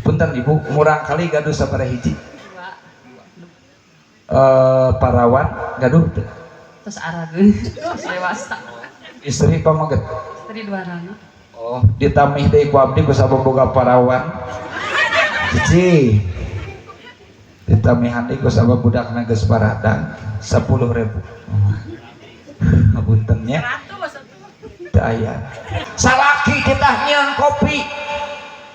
Punten ibu, murang kali gaduh sabaraha hiji? Parawan gaduh teu? Terus arageun terus dewasa Istri pamaget. istri 2 Oh, ditamih deui ku abdi ku saboboga parawan. Cici. Ditamihan deui ku sababudakna geus paradang 10.000. Ngapunten nya. Teu aya. Salaki kita nyieun kopi.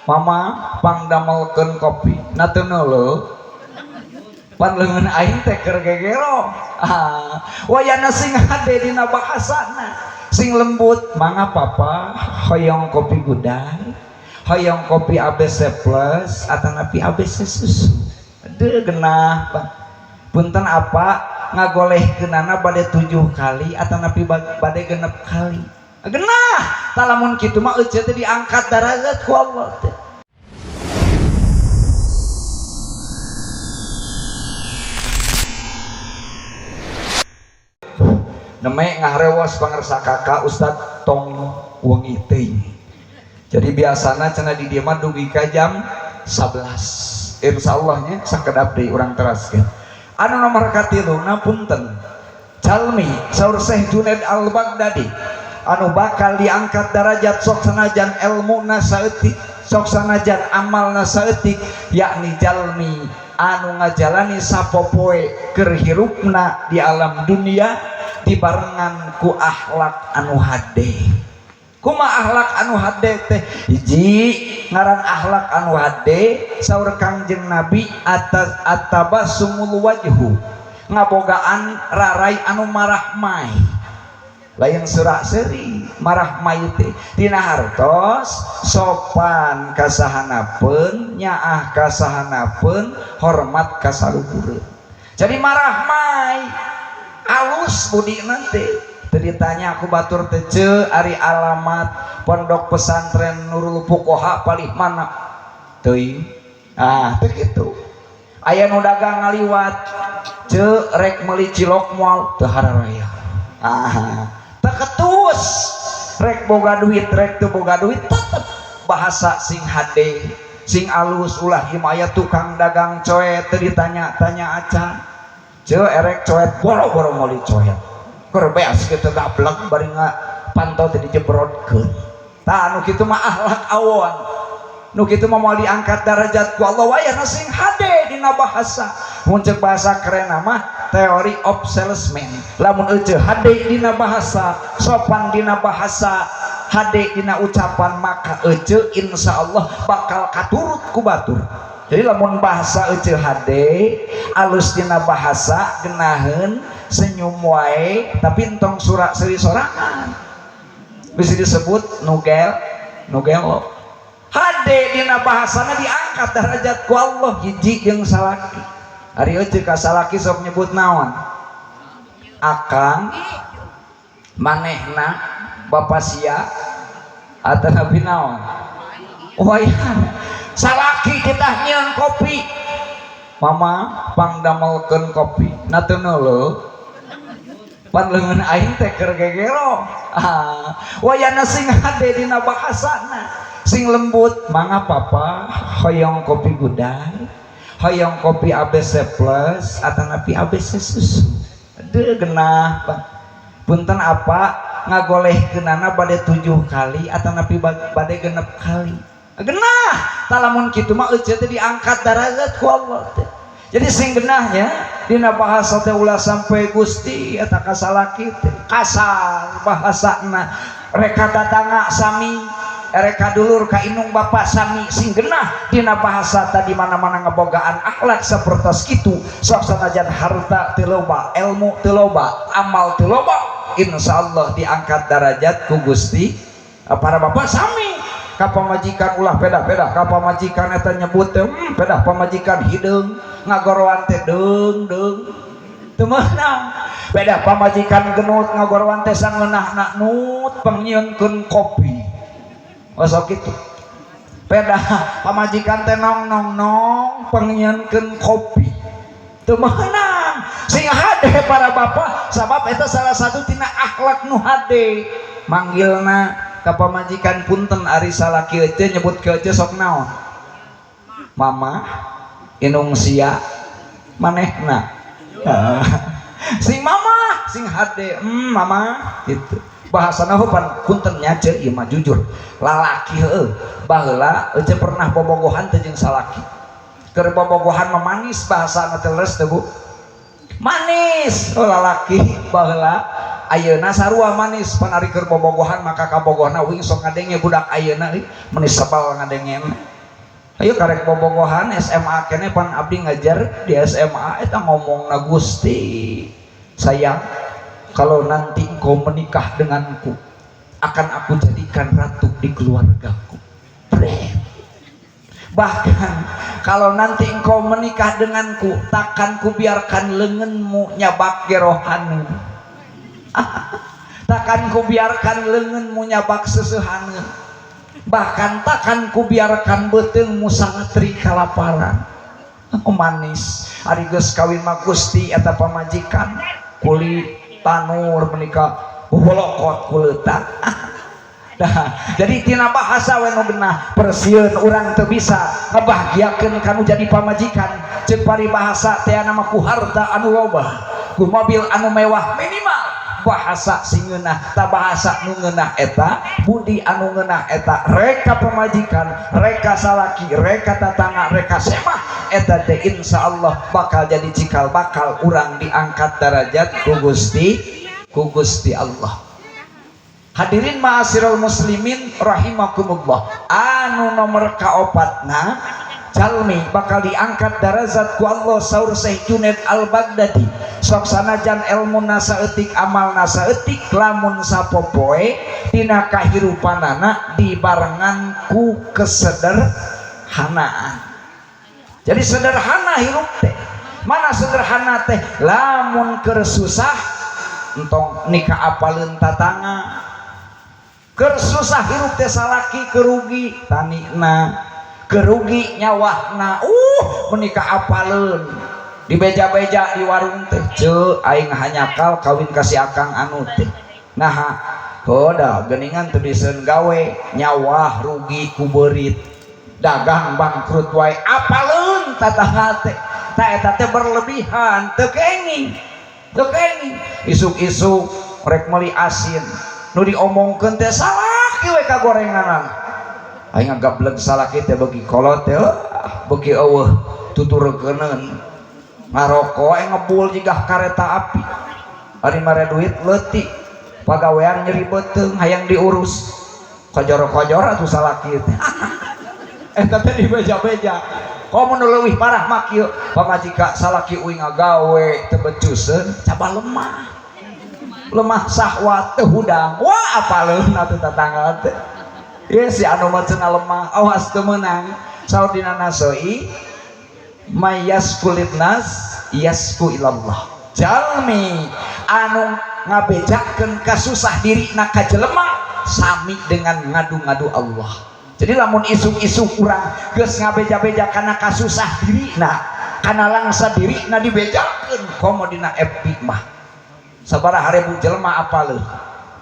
Mama pangdamelkeun kopi. Na teu neuleuh. Pan leungeun aing teh keur gegero. Wayana sing hade dina bahasana. Sing lembut, mangga papa, hoyong kopi gudang, hoyong kopi ABC plus, atau napi ABC susu. Aduh genah, Pak. Punten apa ngagolehkeunana bade 7 kali atau napi bade 6 kali. Genah, talamun kitu mah euceut teh diangkat darajat ku Allah teh. Neme ngarewas pangersa kakak Ustad tong wengi teuing. Jadi biasana cenah di dieu mah dugi ka jam 11. Insyaallah nya sakedap deui urang teraskeun. Anu nomor katiluna punten. Jalmi saur Syekh Junaid Al-Baghdadi anu bakal diangkat derajat sok sanajan ilmuna saeutik, sok sanajan amalna saeutik, yakni jalmi anu ngajalani sapopoe keur hirupna di alam dunia dibarengan ku akhlak anu hade. Kumaha akhlak anu hade teh? Hiji ngaran akhlak anu hade saur Kangjeng Nabi atas atabasumul wajhu, ngabogaan rarai anu marahmai. Lain surak seri marahmai teh dina hartos sopan kasahanapeun, nyaah kasahanapeun, hormat kasaluhureun. Jadi marahmai alus budi nanti ditanya aku batur tece ari alamat pondok pesantren Nurul Fuqaha palih mana teuing teu kitu aya nu dagang ngaliwat ce rek meuli cilok moal teu hararaya teu ketus rek boga duit rek teu boga duit tetep bahasa sing hade sing alus ulah himaya tukang dagang coet teu ditanya-tanya acan ce erek coet boro-boro meuli coet keur beas kitu gablek bari pantau teh dijebrotkeun. Tah anu kitu mah akhlak awon. Nu kitu mah moal diangkat derajat ku Allah wayahna sing hade dina bahasa. Mun ceuk bahasa keren mah theory of salesman. Lamun eueuh hade dina bahasa, sopan dina bahasa, hade dina ucapan maka eueuh insyaallah bakal katurut ku batur. Jadi lamun bahasa eueuh hade alus dina bahasa genaheun senyum wae tapi entong surak seri sorangan bisa disebut nugel hade dina bahasana diangkat derajat ku Allah hiji jeung salaki. Ari eueuh ka salaki sok nyebut naon? Akang, manehna, bapak sia, atau nabi naon? Wayan salaki kita nyieun kopi. Mama pangdamelkeun kopi. Na teu neuleuh. Pan leungeun aing teh keur gegero. Wayana sing hade dina bahasana, sing lembut, mangga papa, hoyong kopi gudang, hoyong kopi ABC plus, atau napi ABC susu. Aduh genah, Pak. Punten apa ngagolehkeunana bade 7 kali atau napi bade 6 kali. Genah talamun kitu mah eueuh teh diangkat derajat ku Allah teh. Jadi sing genahnya dina bahasa teh ulah sampai Gusti eta kasalaki teh kasar bahasana reka datanga sami reka dulur ka inung bapak sami sing genah dina bahasa tadi mana-mana ngebogaan akhlak sapertos kitu sok sanajan harta teu loba ilmu teu loba amal teu loba insyaallah diangkat derajat ku Gusti para bapak sami. Ka pamajikan ulah pedah-pedah ka pamajikan eta nyebut teh pedah pamajikan hideung ngagorowan teh deung teu meunang pedah pamajikan genut ngagorowan teh sangeunahna nut pangnyieunkeun kopi sok kitu pedah pamajikan teh nong pangnyieunkeun kopi teu meunang sing hade para bapak sabab eta salah satu tina akhlak nu hade manggilna ka pamajikan punten ari salaki teh nyebut ke teh sok naon mama inung sia manehna sing mama sing hade mama gitu bahasana pan punten nyace ieu mah jujur lalaki heueuh baheula teu pernah bobogohan teh jeung salaki keur bobogohan mah manis bahasana teh leres teh Bu manis lalaki baheula ayeuna sarua manis pan ari keur bobogohan maka kabogohna wing sok ngadenge budak ayeuna manis sabal ngadenge ayo karek bobogohan SMA kene pan abdi ngajar di SMA eta ngomongna Gusti sayang kalau nanti engkau menikah denganku akan aku jadikan ratu di keluargaku. Bahkan kalau nanti engkau menikah denganku takkan kubiarkan lenganmu nyabak gerohanu takkan kubiarkan lenganmu nyabak seseuhaneun bahkan takkan kubiarkan beteungmu sangatri kalaparan. Manis ari geus kawin mah Gusti eta pamajikan kuli tanur menikah bolokot kuleutak jadi tina bahasa we nu genah persieun urang teu bisa ngabahagiakeun kanu jadi pamajikan ceuk paribahasa teh nama ku harta anu loba ku mobil anu mewah minimal bahasa sing ngeunah ta bahasa nu ngeunah eta budi anu ngeunah eta reka pamajikan reka salaki reka tatangga reka semah eta teh insyaallah bakal jadi cikal bakal urang diangkat derajat ku Gusti Allah. Hadirin ma'asyiral muslimin rahimakumullah anu nomor kaopatna jalmi bakal diangkat darajat ku Allah saur Syekh Junaid Al-Baghdadi sok sanajan ilmu saeutik amal saeutik lamun sapopoe dina kahirupanana dibarengan ku kesederhanaan. Jadi sederhana hirup teh mana sederhana teh lamun keur susah entong nikah apaleun tatangga keur susah hirup teh salaki kerugi tanina kerugi nyawahna menikah apaleun di beja-beja di warung teh ceu aing hanyakal kawin kasih akang anu teh nah hoda geuningan teu diseun gawe nyawah rugi ku beurit dagang bangkrut wae apaleun tatangga teh ta eta teh berlebihan teu kenging isuk-isuk rek meuli asin nu diomongkeun teh salah kieu kagorenganan aing ngagableg salaki teh beuki kolot teh beuki eueuh tuturkeuneun ngaroko aing ngebul jigah kareta api ari mare duit leutik pagawean nyeri beuteung hayang diurus kojor-kojor atuh salaki teh eta teh dibeja-beja komo nu leuwih parah mah kieu pamajika salaki uing ngagawe teu becuseun cabah lemah syahwat teu hudang wah apaleun atuh tatangga teh ieu si anu mah cenah lemah awas teu meunang saur dina nasoi mayas kulitnas yasku ilallah jalmi anu ngabejakeun kasusah dirina ka jelema sami dengan ngadu-ngadu Allah. Jadi lamun isuk-isuk urang geus ngabeja-beja kana kasusah dirina kana langsa dirina dibejakeun komo dina FB mah sabaraha ribu jelema apaleun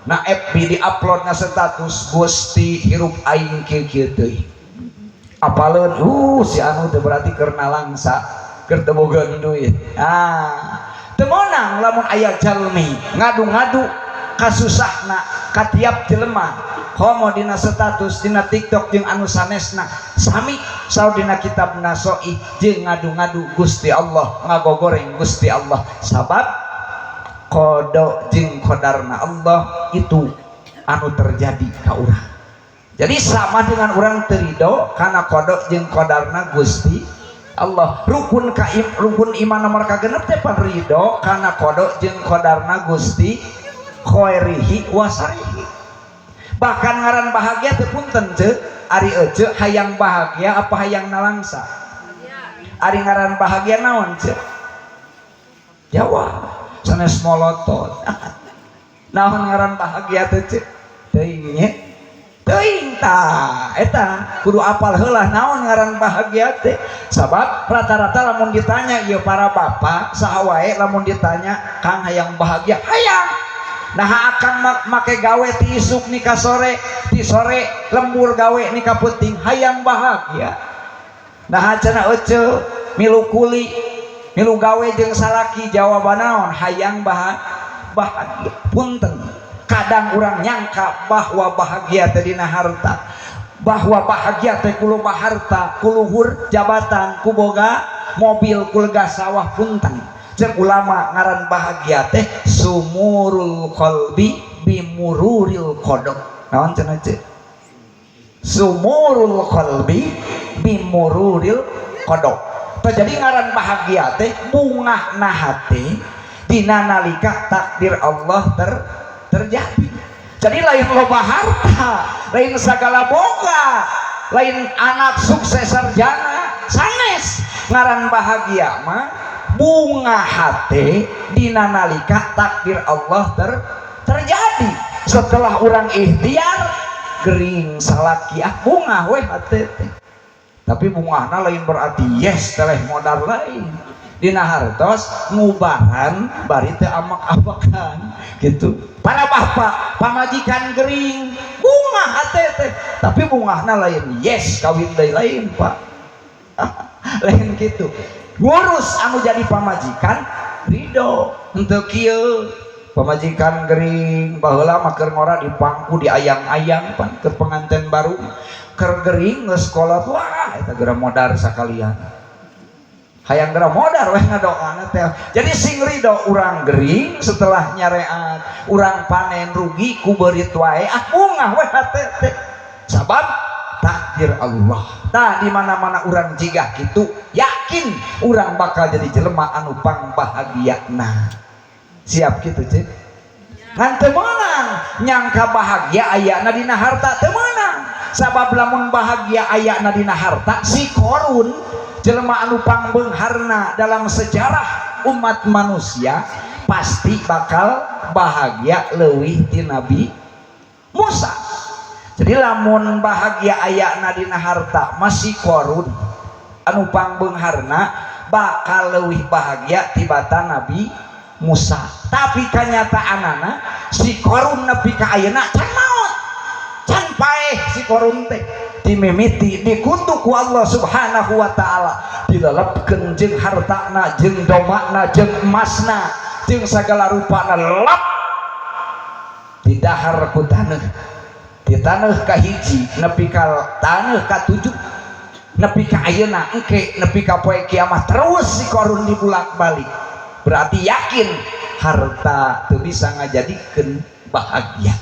na FB di-upload na status Gusti hirup aing kieu-kieu teuing apaleun si anu teh berarti keur langsa keur teu boga duit teu meunang lamun aya jalmi ngadu-ngadu kasusahna ka tiap jelema homo dina status dina TikTok jeung anu sanesna sami saur dina kitab nasoi jeung ngadu-ngadu Gusti Allah ngagogoreng Gusti Allah sabab qada jeung qadarna Allah itu anu terjadi ka urang jadi sama dengan urang teu ridho kana qada jeung qadarna Gusti Allah rukun iman nomor kagenep teh pan ridho kana qada jeung qadarna Gusti khairihi wa syarrihi bahkan ngaran bahagia teh punten ceuk ari ece hayang bahagia apa hayang nalangsa ari ngaran bahagia naon ceuk jawab sanes molotot naon ngaran bahagia teh ceuk teuing nya teuing tah eta kudu apal heula naon ngaran bahagia teh sabab rata-rata lamun ditanya ieu para bapak saha wae lamun ditanya Kang hayang bahagia hayang nah akan make gawe ti isuk nikah sore ti sore lembur gawe nikah peuting hayang bahagia nah cenah ece milu kuli milu gawe jeung salaki jawaban naon hayang bahagia punten kadang urang nyangka bahwa bahagia teh dina harta bahwa bahagia teh kulo harta kuluhur jabatan kuboga mobil kulga sawah punten jeung ulama ngaran bahagia teh sumurul qalbi bimururil qadar naon cenah ce sumurul qalbi bimururil qadar jadi ngaran bahagia teh bungahna hati dina nalika takdir Allah terjadi. Jadi lain loba harta, lain segala boga, lain anak sukses sarjana, sanes ngaran bahagia mah bunga hati dina nalika takdir Allah terjadi. Setelah orang ikhtiar gering salaki bunga we hati teh. Tapi bungahna lain berarti yes teleh modal lain dina hartos ngubahan bari teu amak-amakan gitu. Para bapak pamajikan gering bunga hate teh tapi bungahna lain yes kawin deui lain Pak. Lain gitu. Ngurus anu jadi pamajikan ridho henteu kieu pamajikan gering baheula mah keur ngora di pangku di ayang-ayang pan keur pengantin baru keur gering geus sekolah wah eta geura modar sakalian hayang geura modar weh ngadoana teh jadi sing ridho urang gering setelah nyareat urang panen rugi ku beurit wae bunga weh hate teh sabab takdir Allah. Tah di mana-mana urang jigah kitu yakin urang bakal jadi jelema anu pangbahagiana. Siap kitu cik ngan teu meunang nyangka bahagia ayana dina harta teu meunang sabab lamun bahagia ayana dina harta si Qarun jelema anu pangbeungharna dalam sejarah umat manusia pasti bakal bahagia leuwih ti Nabi Musa. Jadi lamun bahagia ayana dina harta masih Qarun anu pangbeungharna bakal leuwih bahagia tibatan Nabi Musa. Tapi kanyataanana si Qarun nepi ka ayeuna can maot can paeh si Qarun teh dimimiti dikutuk ku Allah Subhanahu wa taala dilelepkeun jeung hartana jeung domana jeung emasna jeung sagala rupana lep di dahar ku taneuh di taneuh kahiji nepi ka taneuh ka 7 nepi ka ayeuna engke nepi ka poe kiamat terus si Qarun dibulak-balik berarti yakin harta teu bisa ngajadikeun bahagia.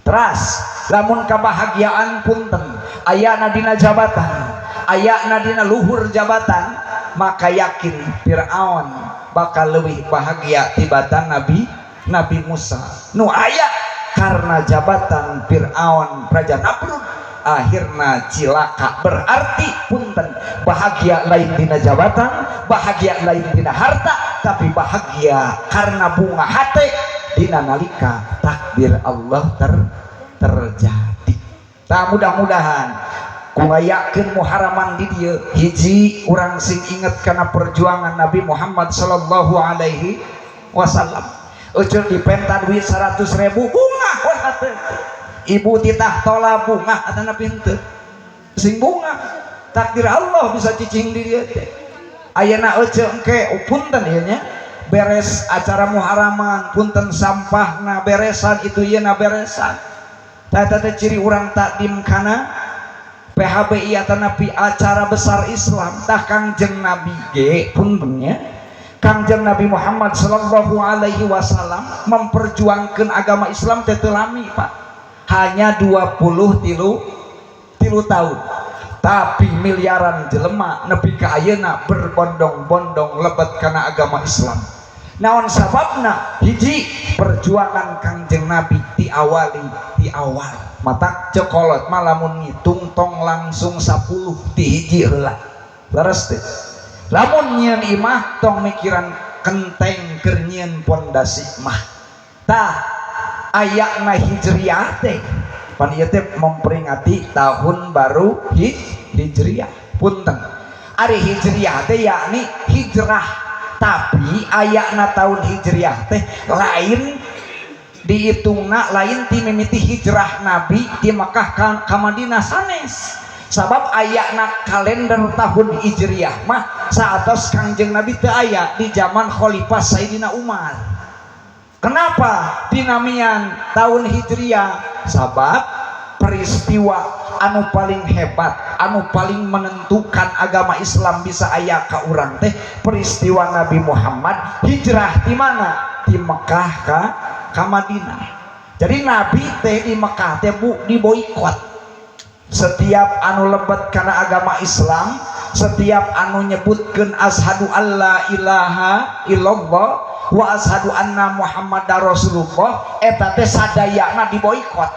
Teras lamun kabahagiaan punten ayana dina jabatan ayana dina luhur jabatan maka yakin Firaun bakal leuwih bahagia tibatan Nabi Musa nu aya karena jabatan Firaun Raja Namrud akhirna cilaka berarti punten bahagia lain dina jabatan bahagia lain dina harta tapi bahagia karena bunga hati dina nalika takdir Allah terjadi. Tah mudah-mudahan kumayakeun muharaman di dieu hiji urang sing inget kana perjuangan Nabi Muhammad sallallahu alaihi wasallam ucul dipenta duit 100.000 bunga wah hate ibu titah tola bunga atana pintu sing bunga takdir Allah bisa cicing di dieu teh ayeuna euceul engke punten ieu nya beres acara muharaman punten sampahna beresan itu ieu na beresan tata teh ciri urang takdim kana PHBI atau Nabi acara besar Islam tah Kangjeng Nabi ge puntennya Kangjeng Nabi Muhammad sallallahu alaihi wasallam memperjuangkan agama Islam teh teu lami Pak hanya 23 tahun tapi miliaran jelema nepi ka ayeuna berbondong-bondong lebet kana agama Islam. Naon sababna hiji perjuangan Kangjeng Nabi diawali di awal mata cokolot malamun ngitung tong langsung 10 di hiji heula leres teh lamun nyieun imah tong mikiran kenteng keur nyieun pondasi mah tah ayana hijriah teh pan ieu teh memperingati tahun baru hijriah punten ari hijriah teh yakni hijrah tapi ayana tahun hijriah teh lain dihitungna lain ti mimiti hijrah Nabi di Makkah ka Madinah sanes sabab ayakna kalender tahun Hijriyah mah saatos Kangjeng Nabi teu aya di zaman Khalifah Sayyidina Umar. Kenapa dinamian tahun Hijriyah? Sabab peristiwa anu paling hebat, anu paling menentukan agama Islam bisa aya ka urang teh peristiwa Nabi Muhammad hijrah di mana? Di Mekah ka Madinah. Jadi Nabi teh di Mekah teh diboikot. Setiap anu lebet karena agama Islam, setiap anu nyebutkeun asyhadu alla ilaha illallah wa asyhadu anna muhammadar rasulullah eta teh sadayana diboikot.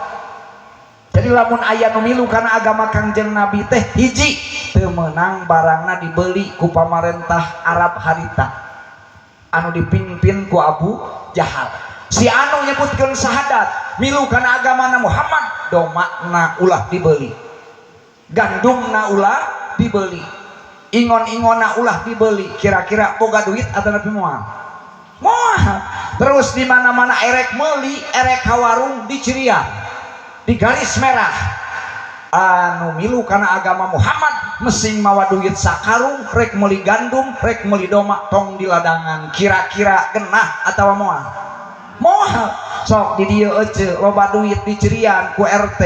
Jadi lamun aya nu milu kana agama Kangjeng Nabi teh hiji teu meunang barangna dibeli ku pamarentah Arab harita anu dipimpin ku Abu Jahal. Si anu nyebutkeun syahadat milu kana agama Muhammad domana ulah dibeli, gandumna ulah dibeli, ingon-ingonna ulah dibeli. Kira-kira boga duit atau nabi moal? Moal. Terus di mana-mana erek meuli, erek ka warung di Cirian, di garis merah. Anu milu kana agama Muhammad mesing mawa duit sakarung, rek meuli gandum, rek meuli doma tong di ladangan. Kira-kira genah atawa moal? Moal. Sok di dieu ece loba duit di Cirian ku RT.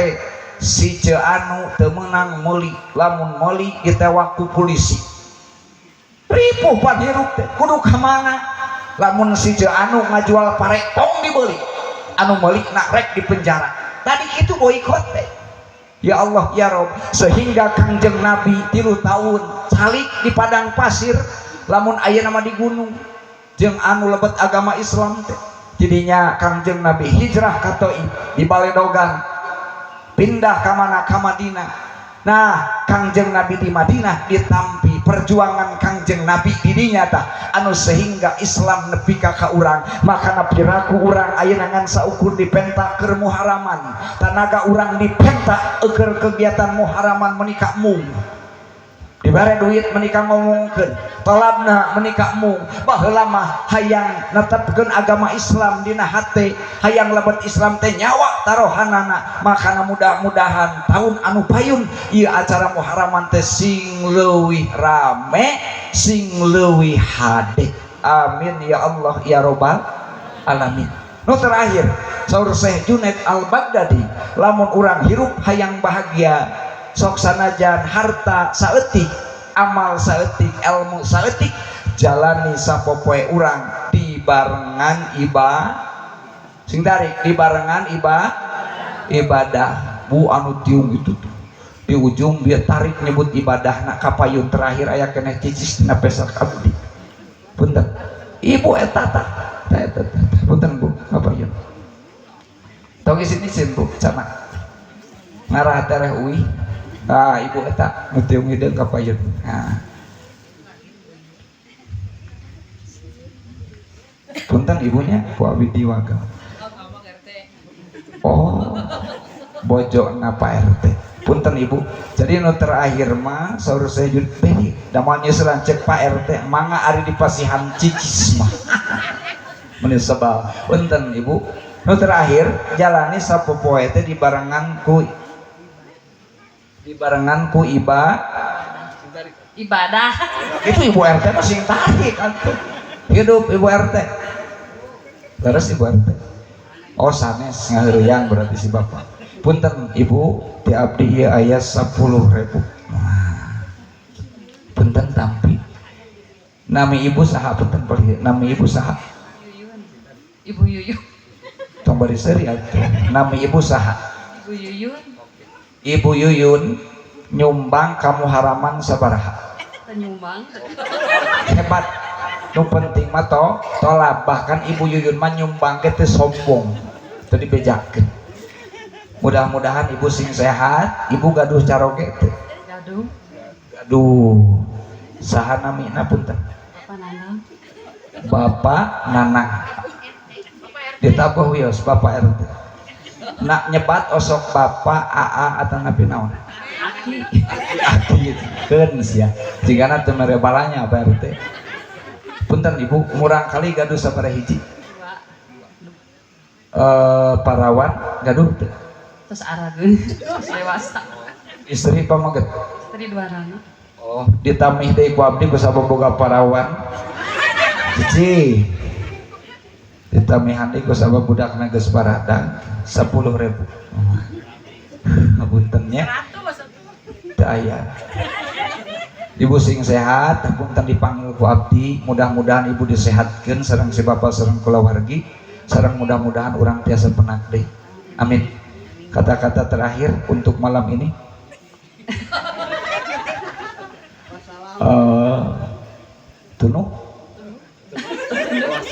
Si ce anu teu meunang meuli, lamun meuli ditewak ku polisi. Ripuh pan hirup teh kudu ka mana? Lamun si ce anu ngajual pare tong dibeli, anu meuli nak rek di penjara. Tadi kitu boikot teh. Ya Allah ya Rob, sehingga Kangjeng Nabi 3 tahun salik di padang pasir, lamun aya nama di gunung jeung anu lebet agama Islam teh. Jadinya Kangjeng Nabi hijrah ka Thaif di Baledogan, pindah ke mana? Ke Madinah. Nah, Kangjeng Nabi di Madinah ditampi perjuangan Kangjeng Nabi di dinya tah anu sehingga Islam nepi ka urang. Maka piraku urang ayeuna ngan saukur dipentak keur muharaman, tanaga urang dipentak keur kegiatan muharaman menikah mung. Dibere duit menikah ngomongkeun, tolabna menikah mung. Baheula mah hayang netepkeun agama Islam dina hate, hayang lebet Islam teh nyawa tarohanana. Makana mudah-mudahan tahun anu payun ieu acara muharaman teh sing leuwih rame, sing leuwih hade. Amin ya Allah ya Rabbal alamin. Nu terakhir saur Syekh Junaid Al-Baghdadi, lamun urang hirup hayang bahagia sok sanajan harta saeutik, amal saeutik, ilmu saeutik, jalani sapopoe urang di barengan sing tarik di barengan ibadah. Bu anu tiung itu tuh di ujung dia tarik nyebut ibadah nak kapayun terakhir aya keneh cicis dina pesak abdi. Punten ibu eta tah punten Bu kapayun tong isin-isin Bu cenah ngarah tereh uwi. Ah ibu eta nu tiung hideung kapayun. Nah punten ibunya ku abdi diwaga. Oh bojo na Pak RT. Punten ibu. Jadi nu terakhir mah saur saya jud beli da moal nyeuselan cek Pak RT mangga ari di pasihan cicis mah. Mun sebal. Punten ibu. Nu terakhir jalani sapopoe teh dibarengan ku ibadah. Itu ibu RT mah sing tarik atuh. Hidup ibu RT. Terus ibu RT. Oh sanes ngaheureuyan berarti si bapak. Punten ibu di abdi ieu aya 10.000. Nah. Punten tampi. Nami ibu saha punten bari nami ibu saha? Ibu Yuyun. Tong bari seuri atuh. Nami ibu saha? Ibu Yuyun. Ibu Yuyun nyumbang kamu haraman sabaraha? Nyumbang. Hebat. Nu penting mah tolak. Bahkan Ibu Yuyun mah nyumbang ge teu sombong. Teu dibejakeun. Mudah-mudahan ibu sing sehat, ibu gaduh caroge teu? Gaduh. Saha namina punten? Bapak Nanang. Bapak Nanang. Ditabuh wios Bapak RT. Nak nyebat osok Bapak AA atau napi naon? Aki keun sia. Jigana teu mere balanya Pak RT. Punten ibu, murang kali gaduh sabaraha hiji? Parawan gaduh teu? Terus arageun. Terus lewasa. Istri pamaget. Tadi 200. Oh, ditamih deui ku abdi ku saboboga parawan. Cici. Ditamihan deui ku sabab budakna geus baradang 10.000. Ngapuntennya. Teu aya. Ibu sing sehat, punten dipanggil ku abdi, mudah-mudahan ibu disehatkeun sareng si bapa sareng kulawargi, sareng mudah-mudahan urang tiasa penak deui. Amin. Kata-kata terakhir untuk malam ini. Tunuh.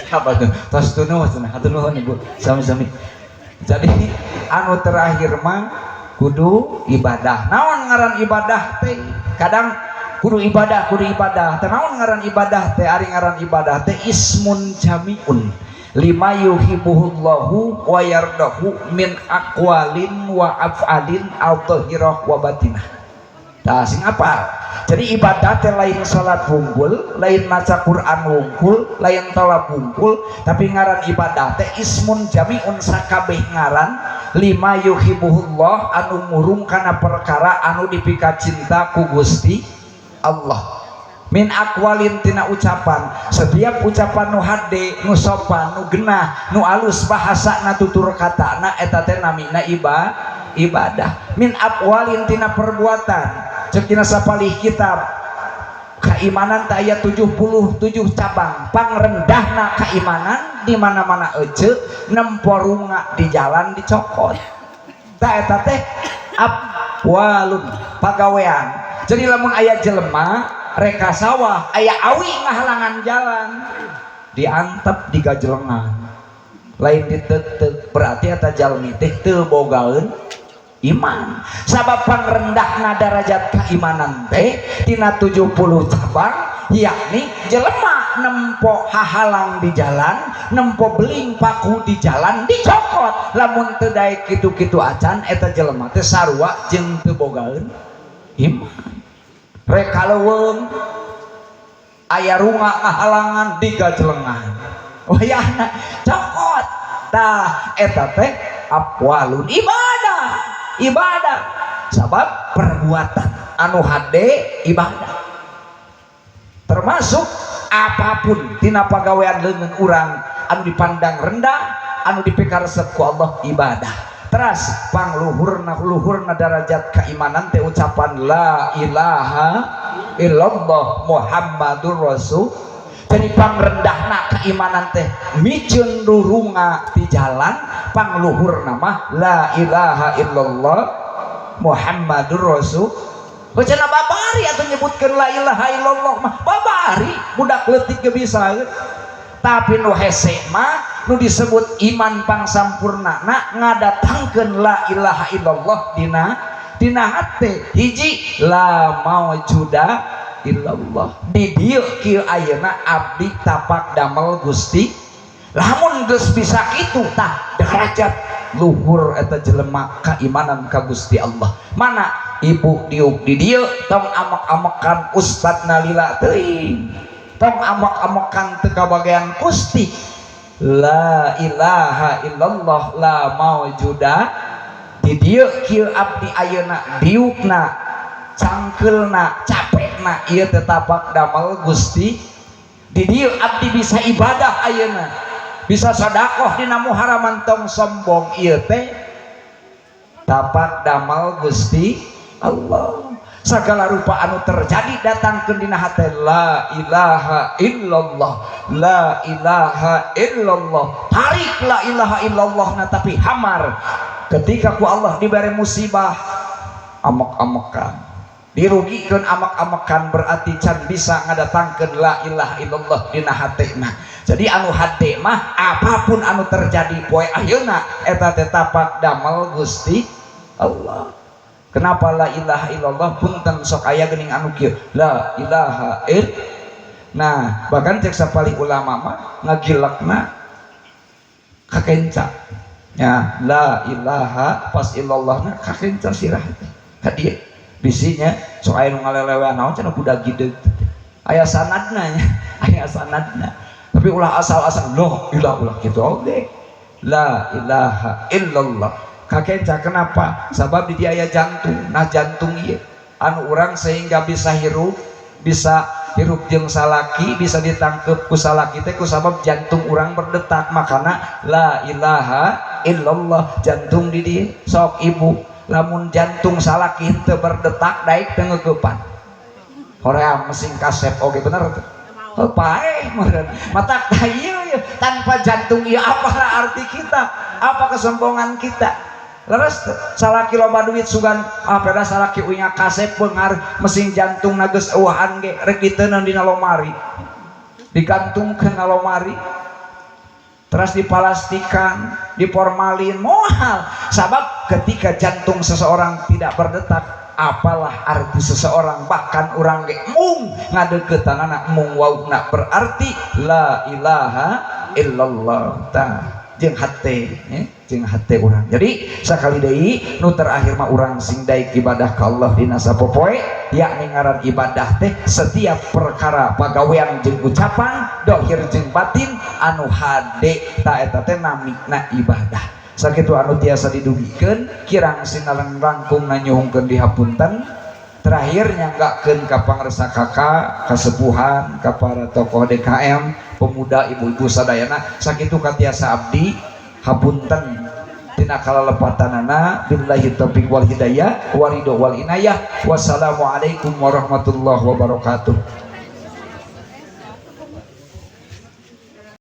Apa tuh? Tas tunuh ibu. Sami-sami. Jadi anu terakhir mah kudu ibadah. Naon ngaran ibadah teh? Kadang kudu ibadah naon ngaran ibadah teh? Ari ngaran ibadah teh ismun jamiun lima yuhibbuhullahu wa yardahu min aqwalin wa af'alin al-dhahirah wa batinah. Tah sing apa? Jadi ibadah teh lain salat wungkul, lain maca Quran wungkul, lain tolak wungkul, tapi ngaran ibadah teh ismun jamiun sakabeh ngaran lima yuhibbuhullah anu ngurung kana perkara anu dipika cinta ku Gusti Allah. Min aqwalin tina ucapan, setiap ucapan nu hade, nu sopan, nu genah, nu alus bahasana tutur katana eta teh namina ibadah. Min aqwalin tina perbuatan, ceuk dina sapalih kitab keimanan teh aya 77 cabang. Pangrendahna keimanan di mana-mana ece nemporunga di jalan dicokot. Tah eta teh aqwalun pagawean. Jadi lamun aya jelema reka sawah aya awi ngahalangan jalan diantep digajelengan lain ditetek berarti eta jalmi teh teu bogaeun iman. Sabab pangrendahna darajat keimanan teh tina 70 cabang, yakni jelema nempo hahalang di jalan, nempo beling paku di jalan dicokot. Lamun teu daek kitu-kitu acan eta jelema teh sarua jeung teu bogaeun iman. Rek kaleuweung aya runga ngahalangan digajelengan wayahna cokot. Tah eta teh aqwalun ibadah sabab perbuatan anu hade ibadah. Termasuk apapun tina pagawean leungeun urang anu dipandang rendah, anu dipikaresep ku Allah ibadah. Teras pangluhurna darajat keimanan teh ucapan la ilaha illallah Muhammadur Rasul. Jadi pangrendahna keimanan teh miceun rurunga di jalan, pangluhurna mah la ilaha illallah Muhammadur Rasul. Bacana babari atuh nyebutkeun la ilaha illallah mah babari budak leutik ge bisa. Tapi nu hese mah nu disebut iman pangsampurnana ngadatangkeun la ilaha illallah dina hate. Hiji la maujuda illallah. Di dieu kieu ayeuna abdi tapak damel Gusti. Lamun geus bisa kitu tah derajat luhur eta jelema keimanan ka Gusti Allah. Mana ibu diuk di dieu tong amek-amekan ustadna lila teuing. Tong amek-amekan teu kabagean Gusti. La ilaha illallah la maujuda. Di dieu kieu abdi ayeuna diukna cangkeulna capekna ieu teh tapak damel Gusti. Di dieu abdi bisa ibadah ayeuna, bisa sedekah dina muharaman tong sombong ieu teh tapak damel Gusti Allah. Segala rupa anu terjadi datangkeun dina hate la ilaha illallah, la ilaha illallah. Tarik la ilaha illallah na tapi hamar ketika ku Allah diberi musibah amek-amekan, dirugikeun amek-amekan, berarti can bisa ngadatangkeun la ilaha illallah dina hatena. Jadi anu hade mah apapun anu terjadi poe ayeuna eta teh tapak damel Gusti Allah. Kenapa la ilaha illallah punten sok aya geuning anu kieu la ilaha illallah. Nah bahkan cek sapali ulama mah ngagilekna kakenca ya la ilaha pas illallahna kakenca sirah ka dieu bisinya sok aya nu ngalelewean naon cenah budak gideug aya sanadna nya aya sanadna tapi ulah asal-asal loh ilah kitu oge la ilaha illallah. kakenca. Kenapa? Sabab di dia aya jantung. Nah jantung ieu anu urang sehingga bisa hirup jeung salaki, bisa ditangkep ku salaki teh ku sabab jantung urang berdetak. Makana la ilaha illallah jantung di dieu. Sok ibu lamun jantung salaki teu berdetak daek teu ngeugepan hoream mesin kasep oge bener teh. Paeh mata ieu tanpa jantung ieu apa arti kita, apa kesombongan kita. Leres salaki loba duit sugan apeda salaki unya kasep beungar mesin jantung geus eueuhan ge rek diteuneun dina lomari, digantungkeun na lomari, terus dipalastikan, diformalin, moal. Sabab ketika jantung seseorang tidak berdetak, apalah arti seseorang. Bahkan orang ge mung ngadeuketanana mung wauna berarti la ilaha illallah ta jeung hate jeung hate urang. Jadi sakali deui nu terakhir mah urang sing daek ibadah ka Allah dina sapopoe yakni ngaran ibadah teh setiap perkara pagawean jeung ucapan dohir jeung batin anu hade ta eta teh namina ibadah. Sakitu anu tiasa didugikeun kirang sinaleng rangkung nanyuhungkeun dihapunten. Terakhir nyanggakeun ka pangresa kakak, kasepuhan, ka para tokoh DKM, pemuda, ibu-ibu sadayana. Sakitu katiasa abdi hapunten tina kalalepatanana. Billahi taufiq wal hidayah, waridho wal inayah. Wassalamualaikum warahmatullahi wabarakatuh.